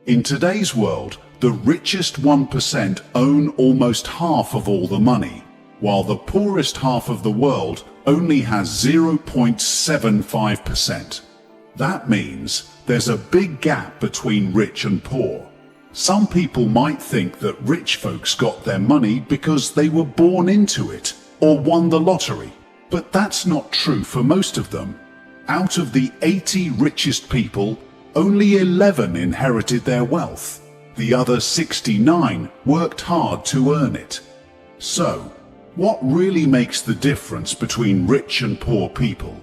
In today's world, the richest 1% own almost half of all the money, while the poorest half of the world only has 0.75%. That means there's a big gap between rich and poor. Some people might think that rich folks got their money because they were born into it or won the lottery, but that's not true for most of them. Out of the 80 richest people, only 11 inherited their wealth. The other 69 worked hard to earn it. So, what really makes the difference between rich and poor people?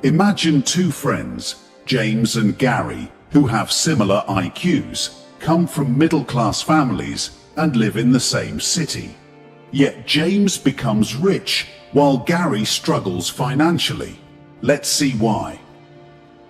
Imagine two friends, James and Gary, who have similar IQs, come from middle-class families, and live in the same city. Yet James becomes rich while Gary struggles financially. Let's see why.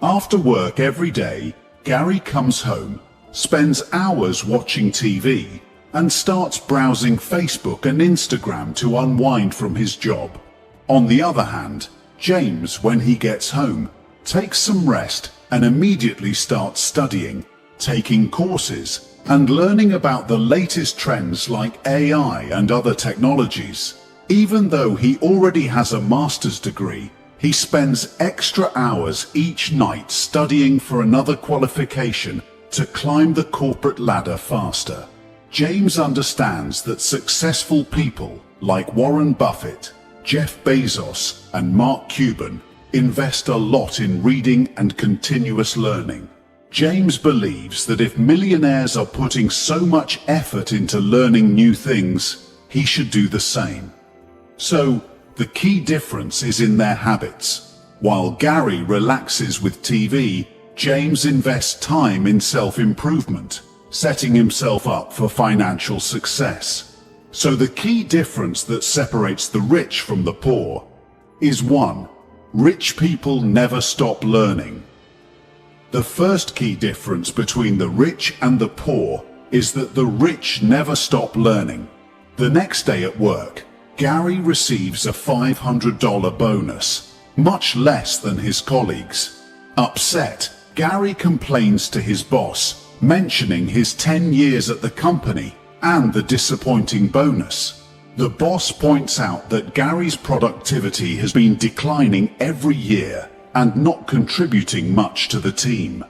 After work every day, Gary comes home, spends hours watching TV, and starts browsing Facebook and Instagram to unwind from his job. On the other hand, James, when he gets home, takes some rest and immediately starts studying, taking courses, and learning about the latest trends like AI and other technologies. Even though he already has a master's degree, he spends extra hours each night studying for another qualification to climb the corporate ladder faster. James understands that successful people like Warren Buffett, Jeff Bezos, and Mark Cuban invest a lot in reading and continuous learning. James believes that if millionaires are putting so much effort into learning new things, he should do the same. So, the key difference is in their habits. While Gary relaxes with TV, James invests time in self-improvement, setting himself up for financial success. So the key difference that separates the rich from the poor is 1. Rich people never stop learning. The first key difference between the rich and the poor is that the rich never stop learning. The next day at work, Gary receives a $500 bonus, much less than his colleagues. Upset, Gary complains to his boss, mentioning his 10 years at the company and the disappointing bonus. The boss points out that Gary's productivity has been declining every year and not contributing much to the team.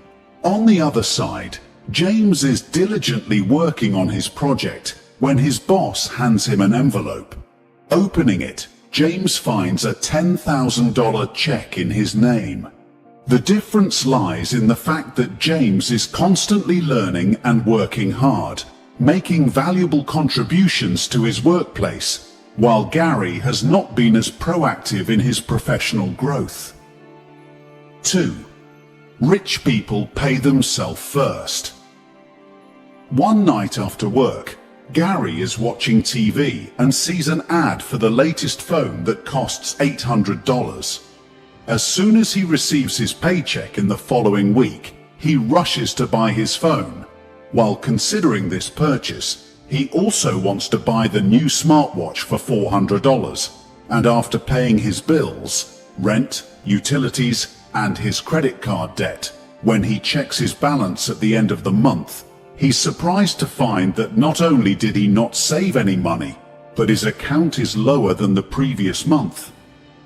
On the other side, James is diligently working on his project when his boss hands him an envelope. Opening it, James finds a $10,000 check in his name. The difference lies in the fact that James is constantly learning and working hard, making valuable contributions to his workplace, while Gary has not been as proactive in his professional growth. 2. Rich people pay themselves first. One night after work, Gary is watching TV and sees an ad for the latest phone that costs $800. As soon as he receives his paycheck in the following week, he rushes to buy his phone. While considering this purchase, he also wants to buy the new smartwatch for $400, and after paying his bills, rent, utilities, and his credit card debt, when he checks his balance at the end of the month, he's surprised to find that not only did he not save any money, but his account is lower than the previous month.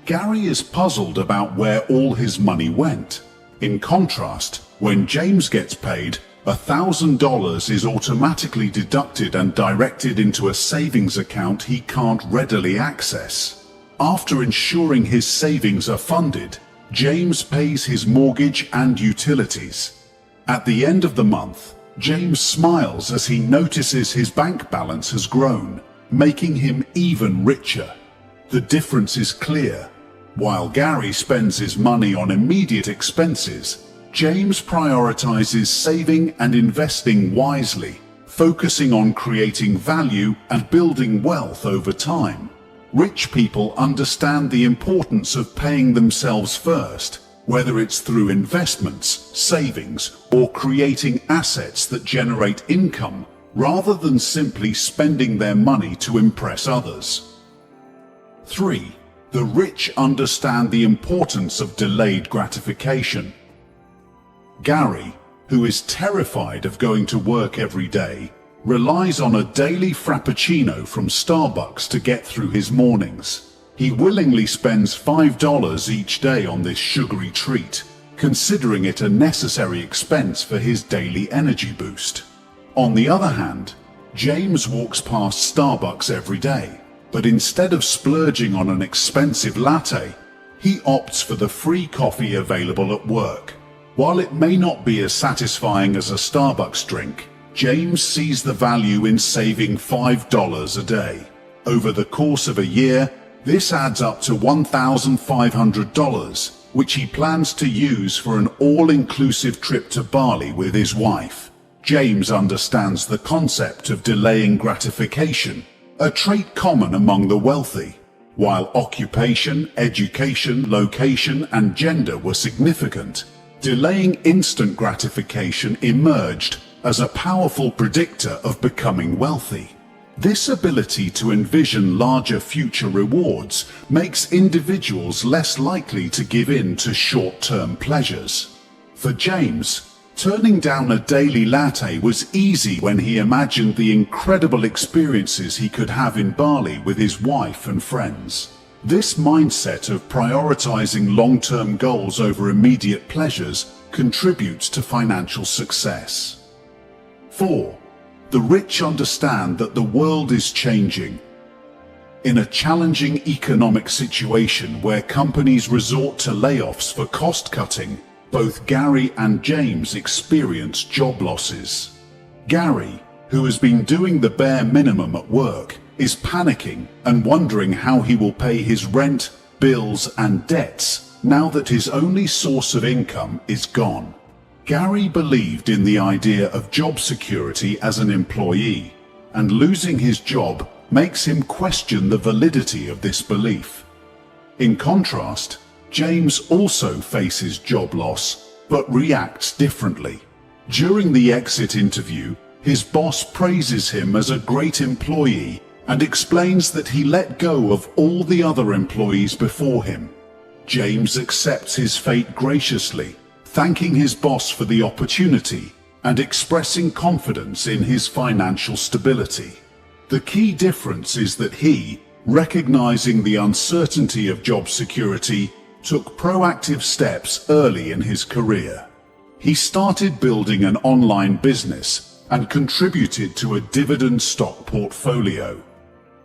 Gary is puzzled about where all his money went. In contrast, when James gets paid, $1,000 is automatically deducted and directed into a savings account he can't readily access. After ensuring his savings are funded, James pays his mortgage and utilities. At the end of the month, James smiles as he notices his bank balance has grown, making him even richer. The difference is clear. While Gary spends his money on immediate expenses, James prioritizes saving and investing wisely, focusing on creating value and building wealth over time. Rich people understand the importance of paying themselves first, whether it's through investments, savings, or creating assets that generate income, rather than simply spending their money to impress others. 3. The rich understand the importance of delayed gratification. Gary, who is terrified of going to work every day, relies on a daily frappuccino from Starbucks to get through his mornings. He willingly spends $5 each day on this sugary treat, considering it a necessary expense for his daily energy boost. On the other hand, James walks past Starbucks every day, but instead of splurging on an expensive latte, he opts for the free coffee available at work. While it may not be as satisfying as a Starbucks drink, James sees the value in saving $5 a day. Over the course of a year, this adds up to $1,500, which he plans to use for an all-inclusive trip to Bali with his wife. James understands the concept of delaying gratification, a trait common among the wealthy. While occupation, education, location, and gender were significant, delaying instant gratification emerged as a powerful predictor of becoming wealthy. This ability to envision larger future rewards makes individuals less likely to give in to short-term pleasures. For James, turning down a daily latte was easy when he imagined the incredible experiences he could have in Bali with his wife and friends. This mindset of prioritizing long-term goals over immediate pleasures contributes to financial success. 4. The rich understand that the world is changing. In a challenging economic situation where companies resort to layoffs for cost-cutting, both Gary and James experience job losses. Gary, who has been doing the bare minimum at work, is panicking and wondering how he will pay his rent, bills, and debts now that his only source of income is gone. Gary believed in the idea of job security as an employee, and losing his job makes him question the validity of this belief. In contrast, James also faces job loss, but reacts differently. During the exit interview, his boss praises him as a great employee and explains that he let go of all the other employees before him. James accepts his fate graciously, thanking his boss for the opportunity and expressing confidence in his financial stability. The key difference is that he, recognizing the uncertainty of job security, took proactive steps early in his career. He started building an online business and contributed to a dividend stock portfolio.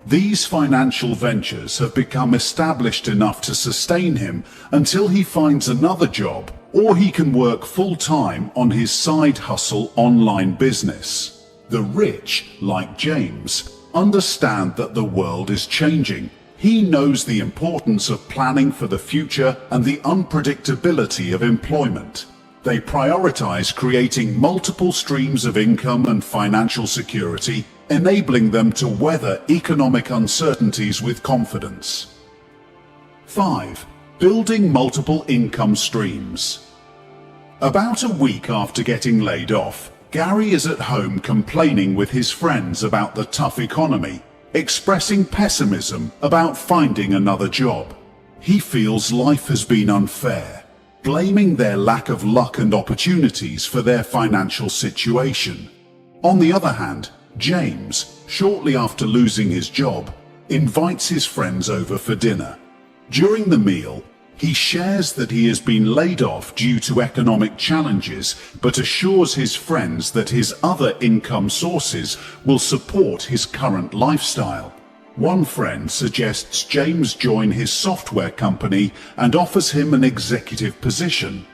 These financial ventures have become established enough to sustain him until he finds another job, or he can work full-time on his side hustle online business. The rich, like James, understand that the world is changing. He knows the importance of planning for the future and the unpredictability of employment. They prioritize creating multiple streams of income and financial security, enabling them to weather economic uncertainties with confidence. 5. Building multiple income streams. About a week after getting laid off, Gary is at home complaining with his friends about the tough economy, expressing pessimism about finding another job. He feels life has been unfair, blaming their lack of luck and opportunities for their financial situation. On the other hand, James, shortly after losing his job, invites his friends over for dinner. During the meal, he shares that he has been laid off due to economic challenges, but assures his friends that his other income sources will support his current lifestyle. One friend suggests James join his software company and offers him an executive position.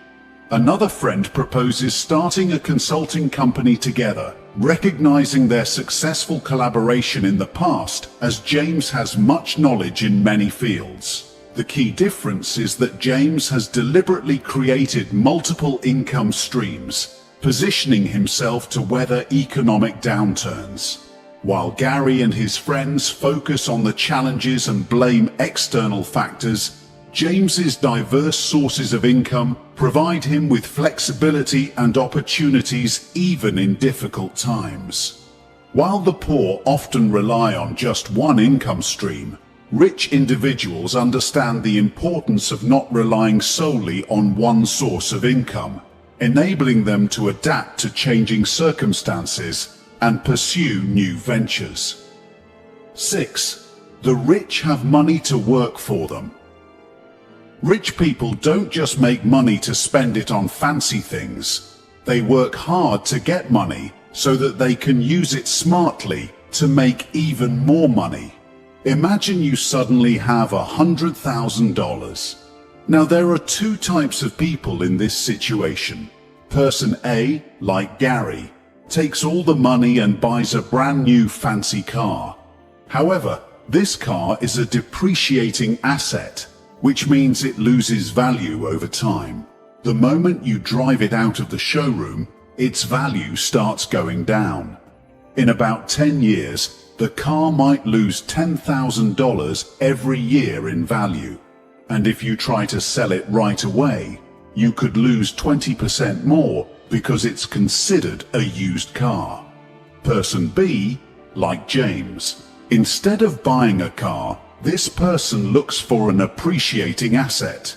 Another friend proposes starting a consulting company together, recognizing their successful collaboration in the past, as James has much knowledge in many fields. The key difference is that James has deliberately created multiple income streams, positioning himself to weather economic downturns. While Gary and his friends focus on the challenges and blame external factors, James's diverse sources of income provide him with flexibility and opportunities even in difficult times. While the poor often rely on just one income stream, rich individuals understand the importance of not relying solely on one source of income. enabling them to adapt to changing circumstances and pursue new ventures. 6. The rich have money to work for them. Rich people don't just make money to spend it on fancy things. They work hard to get money so that they can use it smartly to make even more money. Imagine you suddenly have $100,000. Now there are two types of people in this situation. Person A, like Gary, takes all the money and buys a brand new fancy car. However, this car is a depreciating asset, which means it loses value over time. The moment you drive it out of the showroom, its value starts going down. In about 10 years, the car might lose $10,000 every year in value. And if you try to sell it right away, you could lose 20% more because it's considered a used car. Person B, like James, instead of buying a car, this person looks for an appreciating asset.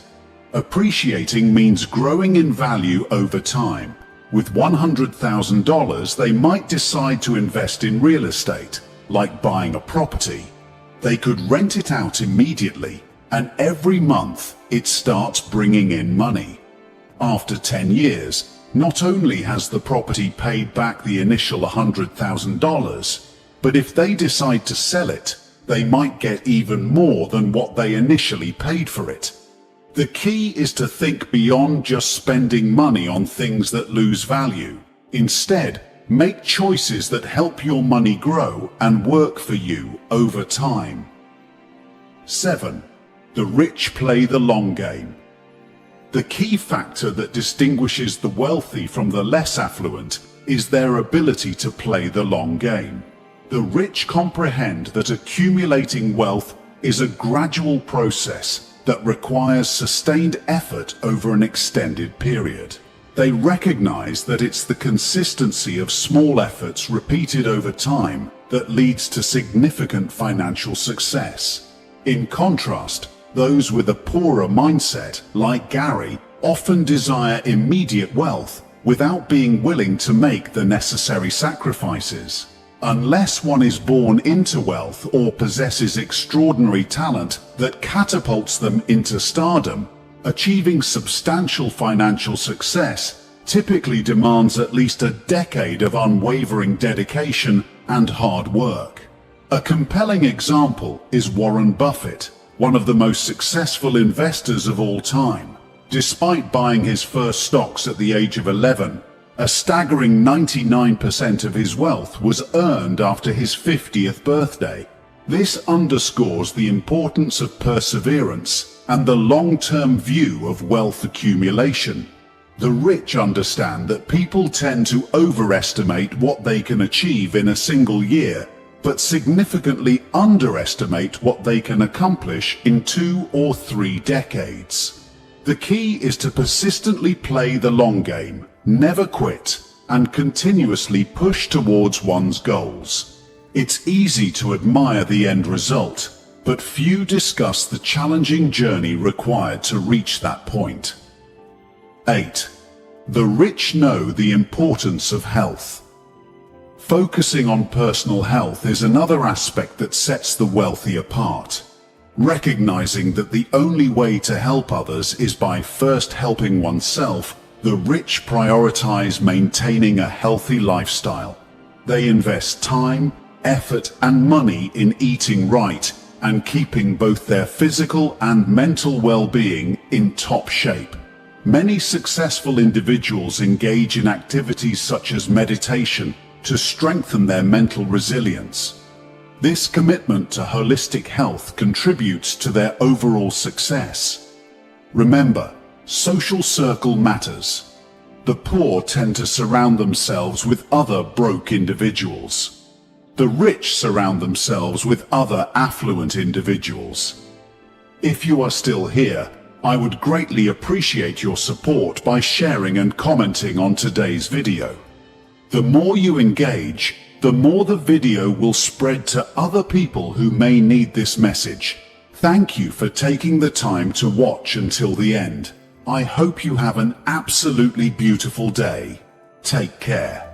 Appreciating means growing in value over time. With $100,000, they might decide to invest in real estate, like buying a property. They could rent it out immediately, and every month it starts bringing in money. After 10 years, not only has the property paid back the initial $100,000, but if they decide to sell it, they might get even more than what they initially paid for it. The key is to think beyond just spending money on things that lose value. Instead, make choices that help your money grow and work for you over time. 7. The rich play the long game. The key factor that distinguishes the wealthy from the less affluent is their ability to play the long game. The rich comprehend that accumulating wealth is a gradual process that requires sustained effort over an extended period. They recognize that it's the consistency of small efforts repeated over time that leads to significant financial success. In contrast, those with a poorer mindset, like Gary, often desire immediate wealth without being willing to make the necessary sacrifices. Unless one is born into wealth or possesses extraordinary talent that catapults them into stardom, achieving substantial financial success typically demands at least a decade of unwavering dedication and hard work. A compelling example is Warren Buffett, one of the most successful investors of all time. Despite buying his first stocks at the age of 11, a staggering 99% of his wealth was earned after his 50th birthday. This underscores the importance of perseverance and the long-term view of wealth accumulation. The rich understand that people tend to overestimate what they can achieve in a single year, but significantly underestimate what they can accomplish in 2 or 3 decades. The key is to persistently play the long game, never quit, and continuously push towards one's goals. It's easy to admire the end result, but few discuss the challenging journey required to reach that point. 8. The rich know the importance of health. Focusing on personal health is another aspect that sets the wealthy apart. Recognizing that the only way to help others is by first helping oneself, the rich prioritize maintaining a healthy lifestyle. They invest time, effort, and money in eating right and keeping both their physical and mental well-being in top shape. Many successful individuals engage in activities such as meditation to strengthen their mental resilience. This commitment to holistic health contributes to their overall success. Remember, social circle matters. The poor tend to surround themselves with other broke individuals. The rich surround themselves with other affluent individuals. If you are still here, I would greatly appreciate your support by sharing and commenting on today's video. The more you engage, the more the video will spread to other people who may need this message. Thank you for taking the time to watch until the end. I hope you have an absolutely beautiful day. Take care.